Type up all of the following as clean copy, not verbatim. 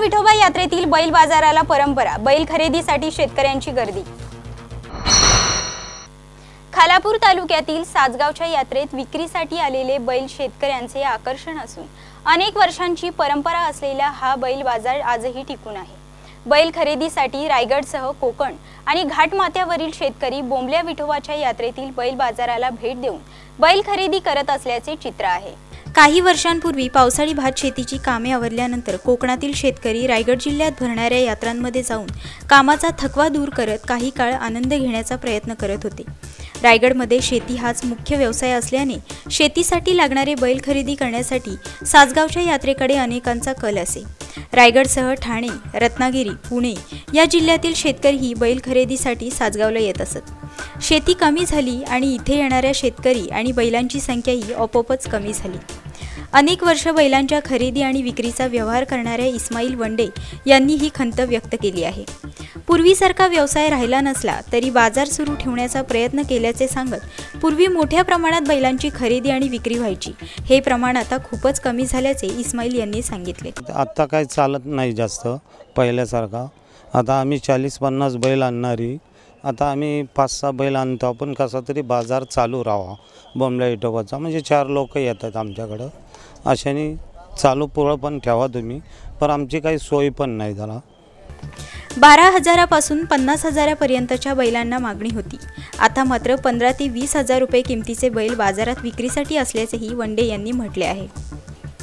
विठोबा यात्रेतील बैल बाजाराला परंपरा, बैल खरेदीसाठी शेतकऱ्यांची गर्दी। खालापूर तालुक्यातील साजगावच्या यात्रेत विक्रीसाठी आलेले बैल शेतकऱ्यांचे आकर्षण असून अनेक वर्षांची परंपरा असलेला हा बैल बाजार आजही टिकून आहे। बैल खरेदीसाठी रायगडसह कोकण आणि घाटमाथ्यावरील शेतकरी बोंबल्या विठोबाच्या यात्रेतील बैल बाजाराला भेट देऊन बैल खरेदी करत असल्याचे चित्र आहे। काही वर्षांपूर्वी पावसाळी भात शेतीची कामे आवरल्यानंतर कोकणातील शेतकरी रायगड जिल्ह्यात भरणाऱ्या यात्रांमध्ये जाऊन कामाचा थकवा दूर करत काही काळ आनंद घेण्याचा प्रयत्न करत होते। रायगडमध्ये शेती हाच मुख्य व्यवसाय असल्याने शेतीसाठी लागणारे बैल खरेदी करण्यासाठी साजगावच्या यात्रेकडे अनेकांचा कल असे। रायगडसह ठाणे, रत्नागिरी, पुणे या जिल्ह्यातील शेतकरीही बैल खरेदीसाठी साजगावला येत असत। शेती कमी झाली आणि इथे येणाऱ्या शेतकरी आणि बैलांची संख्याही आपोआपच कमी झाली। अनेक वर्ष बैलांच्या खरेदी आणि विक्रीचा व्यवहार करणाऱ्या इस्माईल वंडे यांनी ही खंत व्यक्त केली आहे। पूर्वीसारखा व्यवसाय राहिला नसला तरी बाजार सुरू ठेवण्याचा प्रयत्न केल्याचे सांगत पूर्वी मोठ्या प्रमाणात बैलांची खरेदी आणि विक्री व्हायची, हे प्रमाण आता खूपच कमी झाल्याचे इस्माईल यांनी सांगितले। आता काही चालत नाही जास्त पहिल्यासारखा। आता आम्ही 40-50 बैल आणणारी, आता आम्ही 5-6 बैल आणतो, पण कसा तरी बाजार चालू राहावा बोंबल्या विठोबाचा, म्हणजे 4 लोक येतात आमच्याकडं, अशाने चालू पुढं पण ठेवा तुम्ही, पण आमची काही सोय पण नाही झाला। 12,000पासून 50,000पर्यंतच्या बैलांना मागणी होती। आता मात्र 15 ते 20,000 रुपये किमतीचे बैल बाजारात विक्रीसाठी असल्याचेही वंडे यांनी म्हटले आहे।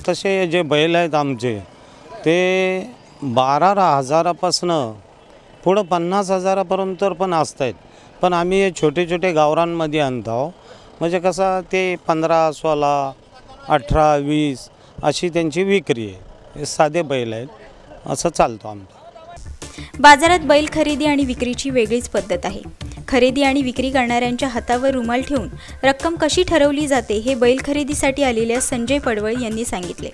तसे जे बैल आहेत आमचे ते 12,000पासून पुढं 50,000पर्यंत पण असतात, पण आम्ही हे छोटे छोटे गावरांमध्ये आणतो, म्हणजे कसं ते 15, 16, 18, 20 अशी त्यांची विक्री आहे। हे साधे बैल आहेत, असं चालतं आमचं। बाजारात बैल खरेदी आणि विक्रीची वेगळीच पद्धत आहे। खरेदी आणि विक्री करणाऱ्यांच्या हातावर रुमाल ठेवून रक्कम कशी ठरवली जाते हे बैल खरेदीसाठी आलेल्या संजय पडवळ यांनी सांगितले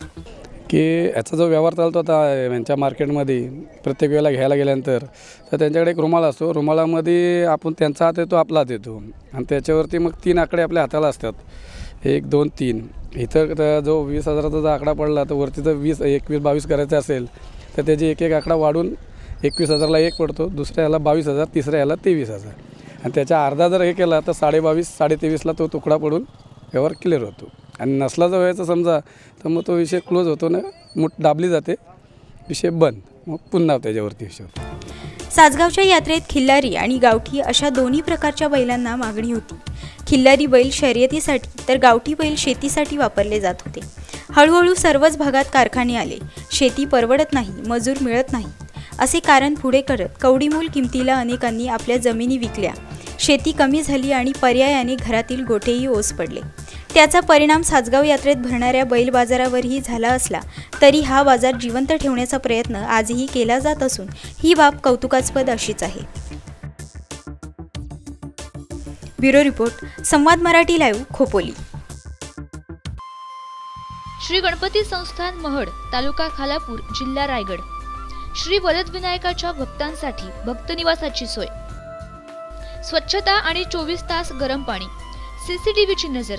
की याचा जो व्यवहार चालतो आता यांच्या मार्केटमध्ये प्रत्येक वेळेला घ्यायला गेल्यानंतर तर त्यांच्याकडे एक रुमाल असतो, रुमालामध्ये आपण त्यांचा हात येतो, आपला हात येतो आणि त्याच्यावरती मग 3 आकडे आपल्या हाताला असतात, 1, 2, 3। इथं जो 20,000चा जो आकडा पडला तर वरती जर 20, 21, 22 करायचं असेल तर त्याची एक आकडा वाढून 21,000ला 1 पडतो, दुसऱ्या याला 22,000, तिसऱ्या याला 23,000 आणि त्याच्या अर्धा जर हे केला तर 22.5, 23.5ला तो तुकडा पडून व्यवहार क्लिअर होतो। आणि नसला जर व्हायचा समजा तर मग तो विषय क्लोज होतो ना, मूठ दाबली जाते, विषय बंद, मग पुन्हा त्याच्यावरती विषय होतो। साजगावच्या यात्रेत खिल्लारी आणि गावठी अशा दोन्ही प्रकारच्या बैलांना मागणी होती। खिल्लारी बैल शर्यतीसाठी तर गावठी बैल शेतीसाठी वापरले जात होते। हळूहळू सर्वच भागात कारखाने आले, शेती परवडत नाही, मजूर मिळत नाही असे कारण पुढे करत कवडीमोल किमतीला अनेकांनी आपल्या जमिनी विकल्या, शेती कमी झाली आणि पर्यायाने घरातील गोठेही ओस पडले। त्याचा परिणाम साजगाव यात्रेत भरणाऱ्या बैल बाजारावरही झाला असला तरी हा बाजार जिवंत ठेवण्याचा प्रयत्न आजही केला जात असून ही बाब कौतुकास्पद अशीच आहे। ब्युरो रिपोर्ट, संवाद मराठी लाईव्ह, खोपोली। श्री गणपती संस्थान महड, तालुका खालापूर, जिल्हा रायगड। श्री वरदविनायकाच्या भक्तांसाठी भक्त निवासाची सोय, स्वच्छता आणि 24 तास गरम पाणी, CCTVची नजर।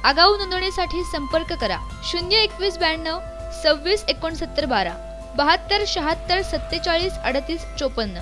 आगाऊ नोंदणीसाठी संपर्क करा 021 92 26 69 12 72 76 47 38 54।